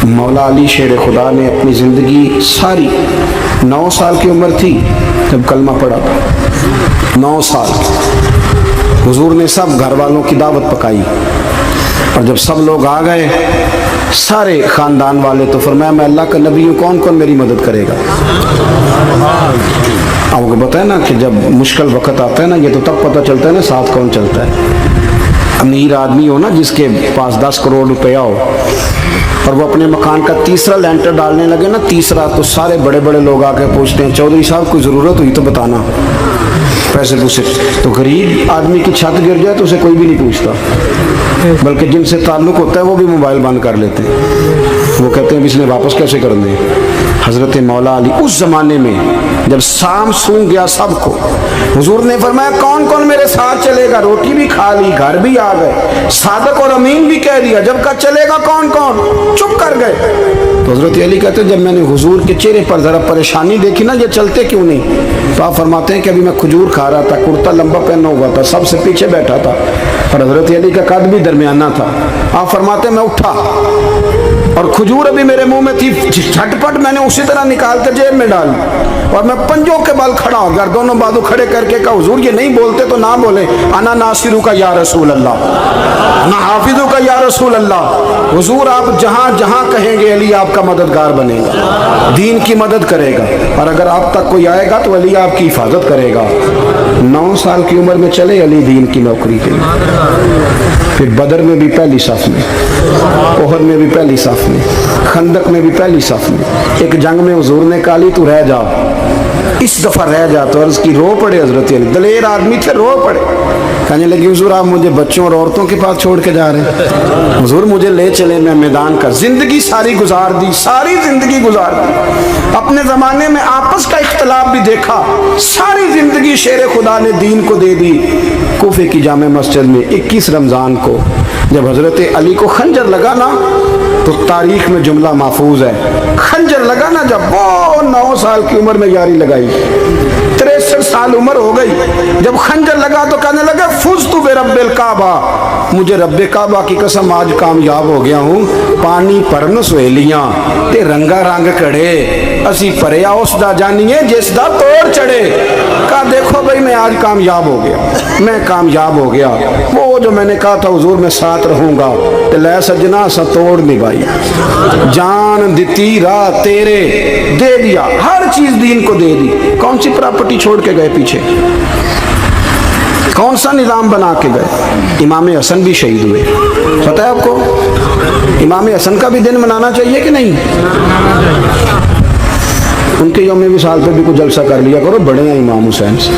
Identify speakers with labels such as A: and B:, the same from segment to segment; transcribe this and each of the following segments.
A: मौला अली शेर खुदा ने अपनी ज़िंदगी सारी 9 साल की उम्र थी जब कलमा पढ़ा था। 9 साल हुजूर ने सब घर वालों की दावत पकाई, और जब सब लोग आ गए सारे ख़ानदान वाले, तो फरमाया मैं अल्लाह का नबी हूँ, कौन कौन मेरी मदद करेगा। आपको पता है ना कि जब मुश्किल वक्त आता है ना, ये तो तब पता चलता है ना साथ कौन चलता है। अमीर आदमी हो ना, जिसके पास 10 करोड़ रुपया हो, और वो अपने मकान का तीसरा लेंटर डालने लगे ना, तीसरा, तो सारे बड़े बड़े लोग आके पूछते हैं चौधरी साहब कोई ज़रूरत हुई तो बताना, पैसे पूछे। तो गरीब आदमी की छत गिर जाए तो उसे कोई भी नहीं पूछता, बल्कि जिनसे ताल्लुक़ होता है वो भी मोबाइल बंद कर लेते हैं। वो कहते हैं इसने वापस कैसे कर दें। हज़रत मौला अली उस ज़माने में जब शाम सूंघ गया सबको, हुजूर ने फरमाया कौन कौन मेरे साथ चलेगा। रोटी भी खा ली, घर भी आ गए, सादक और अमीन भी कह दिया, जब का चलेगा कौन कौन, चुप कर गए। तो हज़रत अली कहते हैं जब मैंने हुजूर के चेहरे पर ज़रा परेशानी देखी ना, ये चलते क्यों नहीं, तो आप फरमाते हैं कि अभी मैं खजूर खा रहा था, कुर्ता लंबा पहना हुआ था, सबसे पीछे बैठा था, और हज़रत अली का कद भी दरमियाना था। आप फरमाते हैं मैं उठा और खजूर अभी मेरे मुंह में थी, झटपट मैंने उसी तरह निकाल कर जेब में डाल, और मैं पंजों के बल खड़ा हो गया, दोनों बाजू खड़े करके कहा हुजूर ये नहीं बोलते तो ना बोले, अना नासिरू का या रसूल अल्लाह, अना हाफिजू का या रसूल अल्लाह। हुजूर आप जहाँ जहाँ कहेंगे अली आपका मददगार बनेगा, दीन की मदद करेगा, और अगर आप तक कोई आएगा तो अली आपकी हिफाजत करेगा। 9 साल की उम्र में चले अली दीन की नौकरी के लिए। फिर बदर में भी पहली सफ में, ओहद में भी पहली सफ में, खंदक में भी पहली सफ में। एक जंग में हुजूर ने कहा अली तू रह जा, इस दफ़ा रह जा, तो अर्ज़ की रो पड़े हज़रत अली, दलेर आदमी थे, रो पड़े। कहने लगी हुजूर आप मुझे बच्चों और औरतों के पास छोड़ के जा रहे हैं, हुजूर मुझे ले चले, मैं मैदान का ज़िंदगी सारी गुजार दी, सारी ज़िंदगी गुजार दी, अपने ज़माने में आपस का इख्तलाफ भी देखा, सारी ज़िंदगी शेर खुदा ने दीन को दे दी। कूफे की जामे मस्जिद में 21 रमज़ान को जब हज़रत अली को खंजर लगा ना, तो तारीख में जुमला महफूज है, खंजर लगा ना जब वो 9 साल की उम्र में यारी लगाई, 63 साल उम्र हो गई, जब खंजर लगा तो कहने लगे फुज़्तु बिरब्बिल काबा, मुझे रब्बे काबा की कसम आज कामयाब हो गया हूँ। पानी परन सहेलियां ते रंगा रंग कड़े, असी परया उसदा जानिए जिसदा तोड़ चढ़े। कहा देखो भाई मैं आज कामयाब हो गया, मैं कामयाब हो गया, वो जो मैंने कहा था हुजूर मैं साथ रहूँगा, ते लै सजना सा तोड़ निभाई, जान दिती राह तेरे, दे दिया, हर चीज़ दीन को दे दी। कौन सी प्रॉपर्टी छोड़ के गए पीछे, कौन सा निज़ाम बना के गए। इमाम हसन भी शहीद हुए, पता है आपको। इमाम हसन का भी दिन मनाना चाहिए कि नहीं, उनके यौम विसाल पे भी कुछ जलसा कर लिया करो, बड़े हैं इमाम हुसैन से।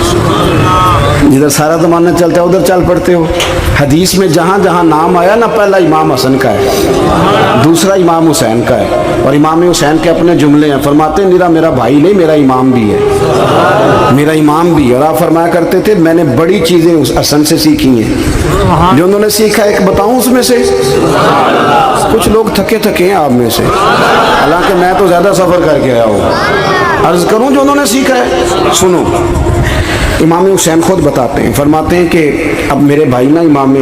A: जिधर सारा ज़माना चलता है उधर चल पड़ते हो। हदीस में जहाँ जहाँ नाम आया ना, पहला इमाम हसन का है, दूसरा इमाम हुसैन का है, और इमाम हुसैन के अपने जुमले हैं, फरमाते हैं मेरा भाई नहीं मेरा इमाम भी है, मेरा इमाम भी है। और आप फरमाया करते थे मैंने बड़ी चीज़ें उस हसन से सीखी हैं, जो उन्होंने सीखा एक बताऊँ उसमें से। कुछ लोग थके हैं आप में से, हालांकि मैं तो ज़्यादा सफ़र करके आया हूँ, अर्ज़ करूँ जो उन्होंने सीखा है, सुनो। इमाम हुसैन खुद बताते हैं, फरमाते हैं कि अब मेरे भाई ना इमाम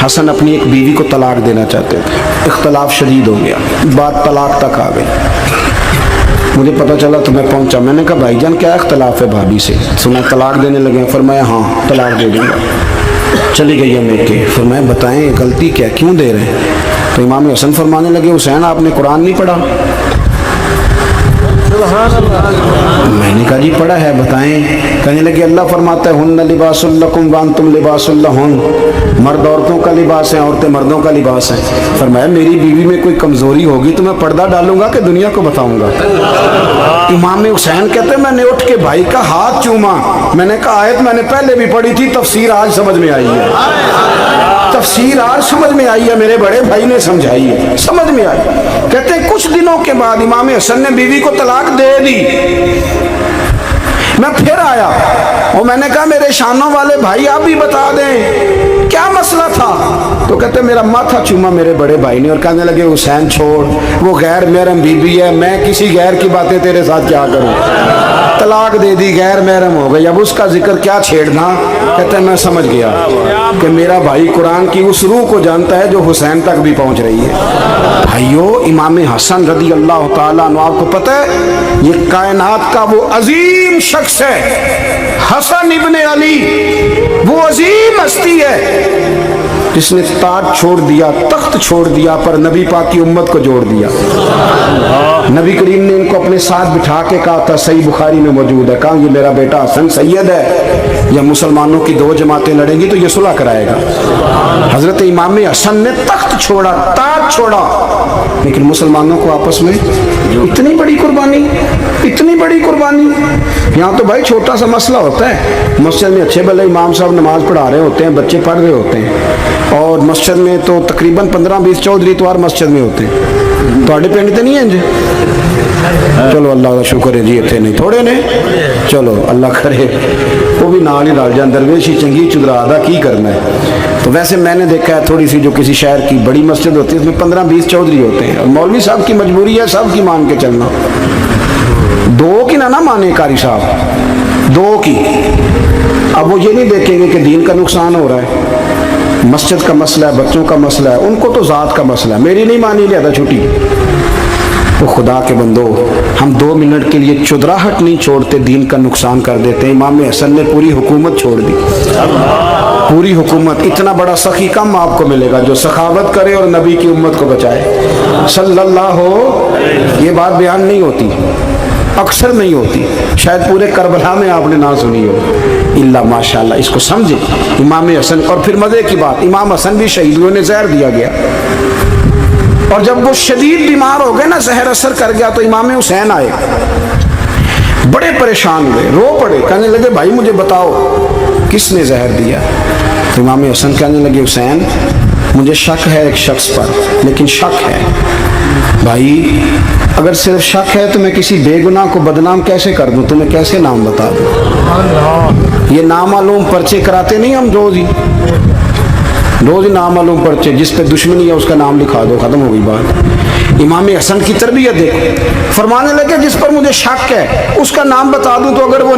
A: हसन अपनी एक बीवी को तलाक देना चाहते थे, इख्तलाफ शदीद हो गया, बात तलाक तक आ गई। मुझे पता चला तो मैं पहुंचा, मैंने कहा भाईजान क्या इख्तलाफ है भाभी से, सुना तलाक देने लगे। फरमाया हाँ तलाक दे दूँगा। चली गई है मेरे, फरमाया बताएं गलती क्या, क्यों दे रहे हैं। तो इमाम हसन फरमाने लगे हुसैन आपने कुरान नहीं पढ़ा। मैंने कहा जी पढ़ा है, बताएं। कहने लगे अल्लाह फरमाता है हुन्ना लिबासुल लकुम व अंतुम लिबासुल लहुन, मर्द औरतों का लिबास है, औरतें मर्दों का लिबास है। फरमाया मेरी बीवी में कोई कमजोरी होगी तो मैं पर्दा डालूंगा कि दुनिया को बताऊंगा। इमाम हुसैन कहते हैं मैंने उठ के भाई का हाथ चूमा, मैंने कहा आयत मैंने पहले भी पढ़ी थी, तफसीर आज समझ में आई है, तफसीर आज समझ में आई है, मेरे बड़े भाई ने समझाई है, समझ में आई। कहते हैं कुछ दिनों के बाद इमाम हसन ने बीवी को तलाक दे दी। मैं फिर आया और मैंने कहा मेरे शानों वाले भाई आप भी बता दें क्या मसला था। तो कहते मेरा माथा चूमा मेरे बड़े भाई ने और कहने लगे हुसैन छोड़, वो गैर महरम बीबी है, मैं किसी गैर की बातें तेरे साथ क्या करूं, तलाक दे दी, गैर महरम हो गई, अब उसका जिक्र क्या छेड़ना। कहते मैं समझ गया कि मेरा भाई कुरान की उस रूह को जानता है जो हुसैन तक भी पहुंच रही है। भाइयों, इमाम हसन रदी अल्लाह ताला अन्हु, आपको पता है ये कायनात का वो अजीम शख्स है, हसन इब्ने अली, वो अजीम हस्ती है जिसने ताज छोड़ दिया, तख्त छोड़ दिया, पर नबी पाक की उम्मत को जोड़ दिया। नबी करीम ने इनको अपने साथ बिठा के कहा था, सही बुखारी में मौजूद है, कहा ये मेरा बेटा हसन सैयद है, या मुसलमानों की दो जमातें लड़ेंगी तो ये सुलह कराएगा। हजरत इमाम हसन ने तख्त छोड़ा, ताज छोड़ा, लेकिन मुसलमानों को आपस में इतनी बड़ी कुर्बानी, इतनी बड़ी कुर्बानी। यहाँ तो भाई छोटा सा मसला होता है, मस्जिद में अच्छे भले इमाम साहब नमाज पढ़ा रहे होते हैं, बच्चे पढ़ रहे होते हैं, और मस्जिद में तो तकरीबन 15-20 चौधरी इतवार मस्जिद में होते हैं। ਤੁਹਾਡੇ ਪਿੰਡ ਤੇ ਨਹੀਂ ਹੈ ਇੰਜ? ਚਲੋ ਅੱਲਾਹ ਦਾ ਸ਼ੁਕਰ ਹੈ ਜੀ, ਇੱਥੇ ਨਹੀਂ ਥੋੜੇ ਨੇ, ਚਲੋ ਅੱਲਾह करे वो भी नाल ही रल जाए। दरवेश ही चंगी चुदरा दा की करना है। तो वैसे मैंने देखा है थोड़ी सी जो किसी शहर की बड़ी मस्जिद होती है उसमें 15-20 चौधरी होते हैं, और मौलवी साहब की मजबूरी है सब की मान के चलना, दो की ना माने कारी साहब, दो की। अब वो ये नहीं देखेंगे कि दीन का नुकसान हो रहा है, मस्जिद का मसला है, बच्चों का मसला है, उनको तो ज़ात का मसला है, मेरी नहीं मानी लिया था छुट्टी। वो खुदा के बंदो, हम 2 मिनट के लिए चुदराहट नहीं छोड़ते, दीन का नुकसान कर देते हैं। इमाम हसन ने पूरी हुकूमत छोड़ दी, पूरी हुकूमत। इतना बड़ा सखी कम आपको मिलेगा जो सखावत करे और नबी की उम्मत को बचाए सल्लल्लाहु। ये बात बयान नहीं होती, अक्सर नहीं होती, शायद पूरे करबला में आपने ना सुनी हो, इल्ला माशाल्लाह। इसको समझे इमाम हसन। और फिर मज़े की बात, इमाम हसन भी शहीद हुए, जहर दिया गया, और जब वो शदीद बीमार हो गए ना, जहर असर कर गया, तो इमाम हुसैन आए, बड़े परेशान हुए, रो पड़े, कहने लगे भाई मुझे बताओ किसने जहर दिया। तो इमाम हसन कहने लगे हुसैन मुझे शक है एक शख्स पर, लेकिन शक है भाई, अगर सिर्फ शक है तो मैं किसी बेगुनाह को बदनाम कैसे कर दूं, तुम्हें कैसे नाम बता दूं। ये नामालूम पर्चे कराते नहीं हम रोज ही, रोज नामालूम पर्चे, जिस पे दुश्मनी है उसका नाम लिखा दो, खत्म हो गई बात। इमाम हसन की तरबियत देखो, फरमाने लगे जिस पर मुझे शक है उसका नाम बता दूं, तो अगर वो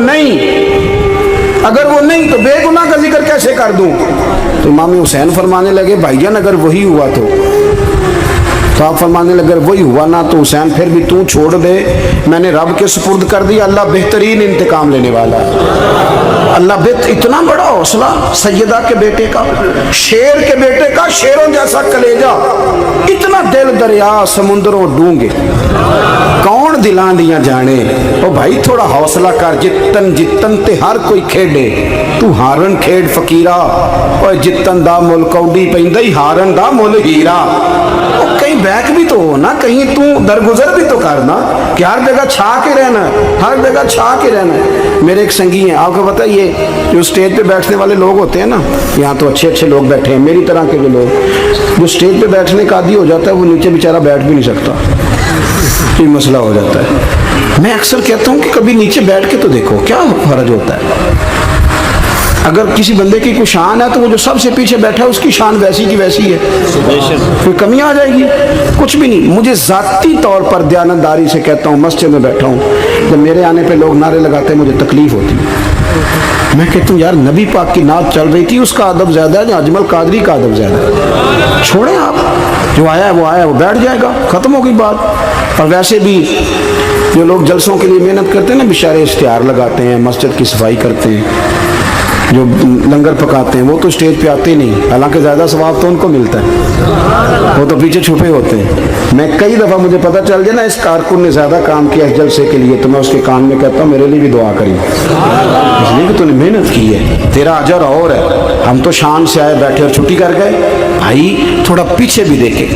A: नहीं तो बेगुनाह का जिक्र कैसे कर दूं। तो इमाम हुसैन फरमाने लगे भाईजान अगर वही हुआ तो आप फरमाने लगे वही हुआ ना तो हुसैन फिर भी तू छोड़ दे, मैंने रब के सुपुर्द कर दिया, अल्लाह बेहतरीन इंतकाम लेने वाला है। अल्लाह इतना बड़ा हौसला सैयदा के बेटे का, शेर के बेटे का, शेरों जैसा कलेजा, इतना दिल दरिया समुद्रों डूंगे, कौन दिलां दियां जाने। ओ भाई थोड़ा हौसला कर, जितन ते हर कोई खेडे, तू हारन खेड फकीरा, और जितन दा मुल कौडी पैंदा ही हारन दा मुल हीरा। कहीं बैक भी तो हो ना, कहीं तू दरगुजर भी तो करना, कि हर जगह छा के रहना है, हर जगह छा के रहना है। मेरे एक संगी हैं, आपको पता है ये जो स्टेज पे बैठने वाले लोग होते हैं ना, यहाँ तो अच्छे अच्छे लोग बैठे हैं, मेरी तरह के जो लोग, जो स्टेज पे बैठने का आदी हो जाता है वो नीचे बेचारा बैठ भी नहीं सकता, ये मसला हो जाता है। मैं अक्सर कहता हूँ कि कभी नीचे बैठ के तो देखो क्या फर्ज होता है। अगर किसी बंदे की कोई शान है तो वो जो सबसे पीछे बैठा है उसकी शान वैसी की वैसी है, कोई कमी आ जाएगी? कुछ भी नहीं। मुझे ज़ाती तौर पर दयानतदारी से कहता हूँ, मस्जिद में बैठा हूँ, जब मेरे आने पे लोग नारे लगाते हैं मुझे तकलीफ होती है। मैं कहता हूँ यार नबी पाक की नात चल रही थी, उसका अदब ज़्यादा है या अजमल कादरी का अदब ज़्यादा है? छोड़ें आप, जो आया है वो बैठ जाएगा, ख़त्म हो गई बात। और वैसे भी जो लोग जलसों के लिए मेहनत करते हैं ना, बेचारे इश्तिहार लगाते हैं, मस्जिद की सफाई करते हैं, जो लंगर पकाते हैं, वो तो स्टेज पे आते ही नहीं, हालांकि ज़्यादा सवाब तो उनको मिलता है, वो तो पीछे छुपे होते हैं। मैं कई दफ़ा मुझे पता चल गया ना इस कारकुन ने ज़्यादा काम किया इस जलसे के लिए, तो मैं उसके कान में कहता हूँ मेरे लिए भी दुआ करिए, इसलिए कि तूने मेहनत की है, तेरा अजर और है। हम तो शान से आए बैठे और छुट्टी कर गए। भाई थोड़ा पीछे भी देखे,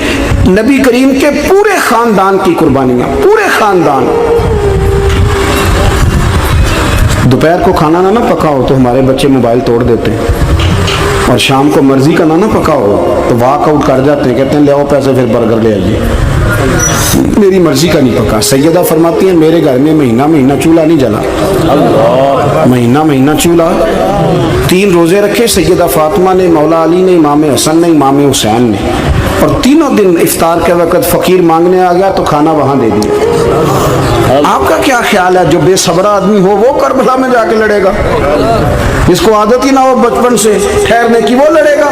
A: नबी करीम के पूरे ख़ानदान की कुर्बानियाँ, पूरे ख़ानदान। दोपहर को खाना ना पका हो तो हमारे बच्चे मोबाइल तोड़ देते हैं, और शाम को मर्जी का ना पका हो तो वॉक आउट कर जाते हैं, कहते हैं ले आओ पैसे फिर बर्गर ले आइए, मेरी मर्जी का नहीं पका। सैयदा फरमाती है मेरे घर में महीना चूल्हा नहीं जला, महीना चूल्हा। 3 रोज़े रखे सैयदा फातिमा ने, मौला अली ने, इमाम हसन ने, इमाम हुसैन ने, और तीनों दिन इफ्तार के वक़्त फ़कीर मांगने आ गया तो खाना वहाँ दे दिया। आपका क्या ख्याल है जो बेसब्रा आदमी हो वो करबला में जाके लड़ेगा? जिसको आदत ही ना हो बचपन से ठहरने की वो लड़ेगा?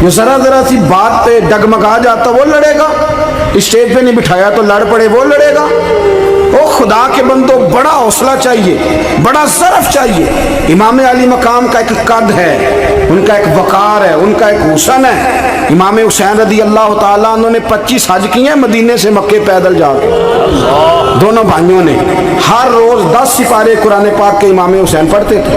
A: जो ज़रा सी बात पे डगमगा जाता वो लड़ेगा? स्टेज पे नहीं बिठाया तो लड़ पड़े वो लड़ेगा। ओ खुदा के बंदो, बड़ा हौसला चाहिए, बड़ा ज़रफ़ चाहिए। इमाम अली मकाम का एक कद है, उनका एक वक़ार है, उनका एक हुसन है। इमाम हुसैन रदी अल्लाह ताला अन्हु ने 25 हज किए मदीने से मक्के पैदल जाके, दोनों भाइयों ने। हर रोज़ 10 सिपारे कुरान पाक के इमाम हुसैन पढ़ते थे।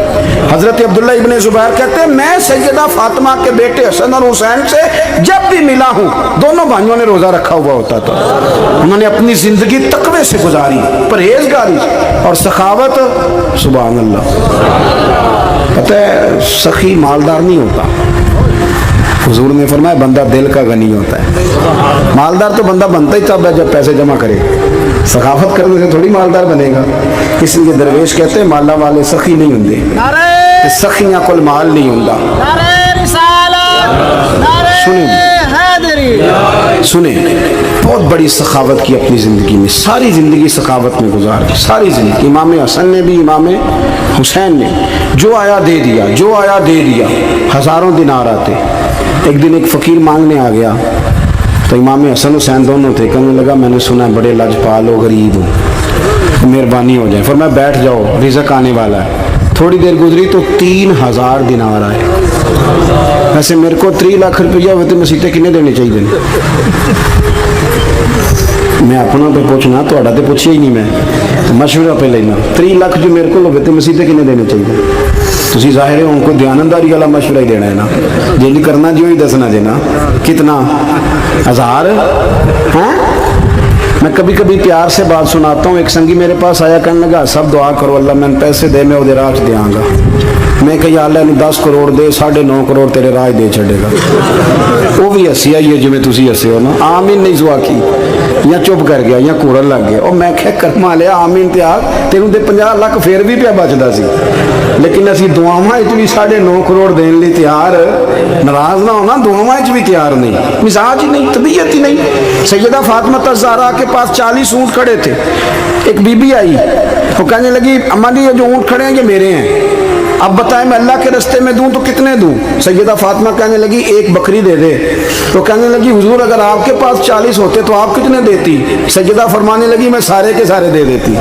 A: हज़रत अब्दुल्ला इब्ने ज़ुबैर कहते हैं, मैं सैयदा फातिमा के बेटे हसन और हुसैन से जब भी मिला हूँ, दोनों भाइयों ने रोज़ा रखा हुआ होता था। उन्होंने अपनी ज़िंदगी तकवे से गुजारी, परहेजगारी और सखावत। सुभान अल्लाह। पता है सखी मालदार नहीं होता, हुजूर ने फरमाया बंदा दिल का गनी होता है। मालदार तो बंदा बनता ही तब है जब पैसे जमा करे, सखावत करने से थोड़ी मालदार बनेगा। इसलिए दरवेश कहते हैं माला वाले सखी नहीं होंगे, सखियां कोल माल नहीं होंदा। सुने, बहुत बड़ी सखावत की अपनी ज़िंदगी में, सारी ज़िंदगी सखावत में गुजारी, सारी ज़िंदगी। इमाम हसन ने भी, इमाम हुसैन ने जो आया दे दिया, जो आया दे दिया। हज़ारों दिनार आते। एक दिन एक फ़कीर मांगने आ गया तो इमाम हसन हुसैन दोनों थे। कहने लगा मैंने सुना बड़े लजपाल हो, गरीब हो, मेहरबानी हो जाए। फिर मैं बैठ जाओ, रिज़्क़ आने वाला है। थोड़ी देर गुजरी तो 3000 दिनार आए। वैसे मेरे को 3 लाख रुपया होते मसीते किन्ने देने चाहिए? मैं अपना तो पूछना, थोड़ा तो पूछिया ही नहीं, मैं मशवरा पे लेना। 3 लाख जो मेरे को होते तो मसीते किन्ने देने चाहिए? तुसी ज़ाहिर है उनको दयानतदारी वाला मशवरा ही देना है ना, जे नहीं करना जो ही दसना देना। कितना 1000 हैं? मैं कभी कभी प्यार से बात सुनाता हूँ। एक संगी मेरे पास आया, कहने लगा सब दुआ करो अल्लाह मैंने पैसे दे, मैं राह देंगा। मैं कही अल्लाह ने 10 करोड़ दे, 9.5 करोड़ तेरे राह दे छेगा। वो भी हसी आई है जिमें तुसी हसे हो ना। आमीन नहीं सुआ की, या चुप कर गया या कूड़न लग गया। और मैं क्या कर्मा लिया आमीन ते आ, तेनों तो 50 लाख फिर भी पिया बचता सी। लेकिन असी दुआवां भी 9.5 करोड़ देने लिए तैयार, नाराज ना होना, दुआवां भी तैयार नहीं, मिजाज ही नहीं, तबीयत ही नहीं। सैयदा फातिमा ज़हरा के पास 40 ऊँट खड़े थे। एक बीबी आई, वो कहने लगी अम्मा जी ये जो ऊँट खड़े हैं ये मेरे हैं, अब बताएं मैं अल्लाह के रास्ते में दूं तो कितने दूं? सैयदा फातिमा कहने लगी 1 बकरी दे दे। तो कहने लगी हुजूर अगर आपके पास 40 होते तो आप कितने देती? सैयदा फरमाने लगी मैं सारे के सारे दे देती।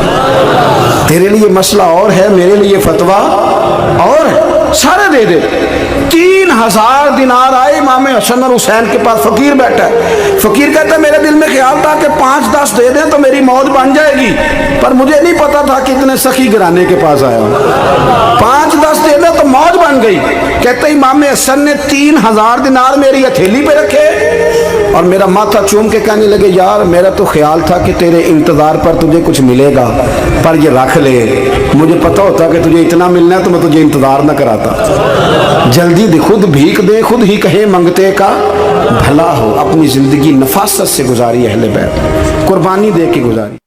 A: तेरे लिए मसला और है, मेरे लिए फतवा और है, सारे दे दे। 3000 दिनार आए इमाम हसन और हुसैन के पास। फकीर बैठा है, फकीर कहता है मेरे दिल में ख्याल था कि 5-10 दे दें तो मेरी मौत बन जाएगी, पर मुझे नहीं पता था कि इतने सखी घराने के पास आया हूं। 5-10 दे दें तो मौत बन गई। कहते इमाम हसन ने 3000 दिनार मेरी हथेली पे रखे और मेरा माथा चूम के कहने लगे यार मेरा तो ख्याल था कि तेरे इंतजार पर तुझे कुछ मिलेगा, पर ये रख ले, मुझे पता होता कि तुझे इतना मिलना है तो मैं तुझे इंतजार न कराता। जल्दी दे, खुद भीख दे, खुद ही कहे मंगते का भला हो। अपनी जिंदगी नफासत से गुजारी, अहले बैत कुर्बानी दे के गुजारी।